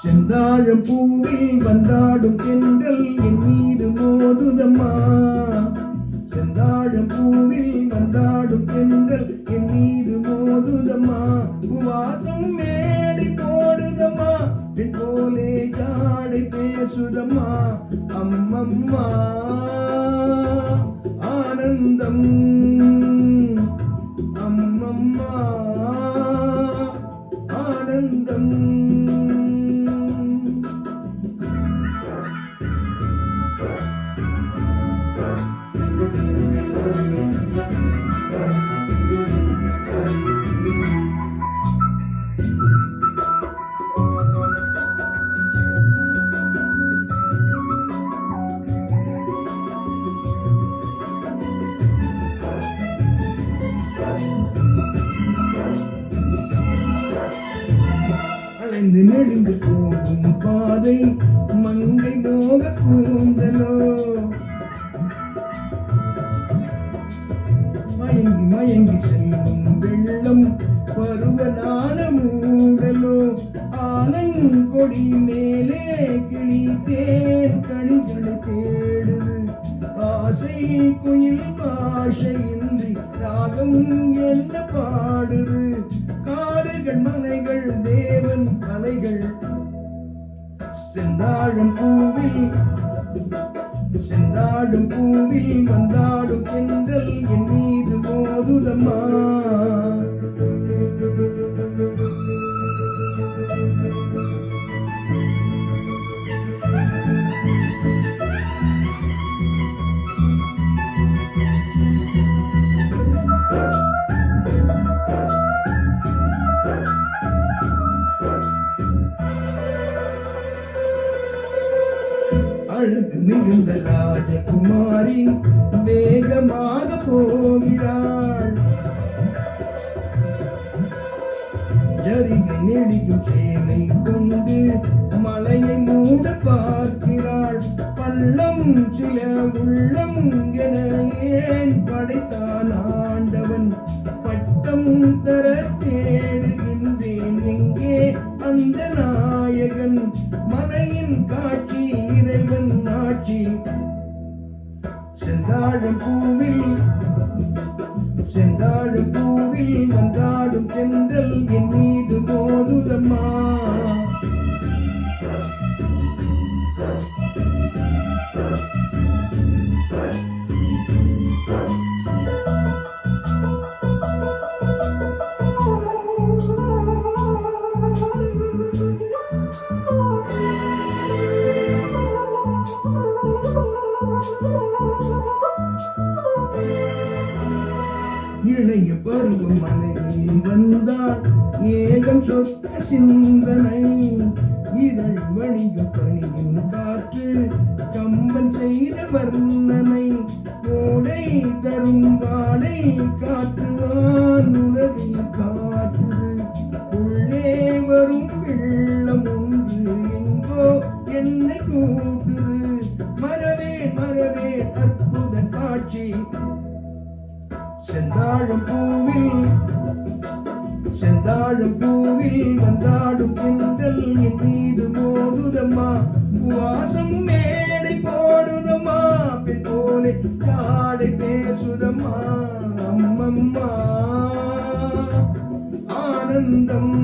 செந்தாழம் பூவில் வந்தாடும் தென்றல் என் மீது மோதுதம்மா. செந்தாழம் பூவில் வந்தாடும் தென்றல் என் மீது மோதுதம்மா. உவாசம் மேடி போடுதம்மா, என் போலே ஜாடை பேசுதம்மா. அம்மம்மா ஆனந்தம், அம்மம்மா ஆனந்தம். அலைந்து நெடுந்து போகும் பாதை மங்கை மோக கூந்தலோ. மயங்கி மயங்கி செல்லும் வெள்ளம் பருவனான மூடலோ. ஆலங்கொடி மேலே கிளி தேன் கனிகளை தேடுது. ஆசை குயில் பாஷையின்றி ராகம் என்ன பாடுது. காடுகள் மலைகள் தேவன் அலைகள். செந்தாழம் பூவில், செந்தாழம் பூவில் வந்தாடும் தென்றல் என் மீது மோதுதம்மா. அழகு மிகுந்த ராஜகுமாரி வேகமாக போகிறாள். ஜரிகை நெடியும் சேலை கொண்டு மலையை மூட பார்க்கிறாள். பள்ளம் சில உள்ளம் என ஏன் படைத்தான் ஆண்டவன். பட்டம் தர தேடுகின்றேன் எங்கே அந்த நாயகன். மலையின் காட்சி இறைவன் ஆட்சி. செந்தாழம் பூவில், செந்தாழம் பூவில் வந்தாடும் தென்றல் என் மீது மோதுதம்மா. இளைய பருவம் மலையில் வந்தால் ஏகம் சொத்த சிந்தனை. இதழ் வணிகம் பணியின் காற்று கம்பன் செய்த வர்ணனை. கோடை தரும் வாடை காற்றுவான் உலகை காட்டுது. உள்ளே வரும் வெள்ளம் ஒன்று எங்கோ என்னை கூட்டுது. மரவே மரவே அற்புத காட்சி. செந்தாழம் பூவில், செந்தாழம் பூவில் வந்தாடும் தென்றல் என் மீது மோதுதம்மா. வாசம் மேடை போடுதம்மா, பெண் போலே காடை பேசுதம்மா. அம்மம்மா ஆனந்தம்.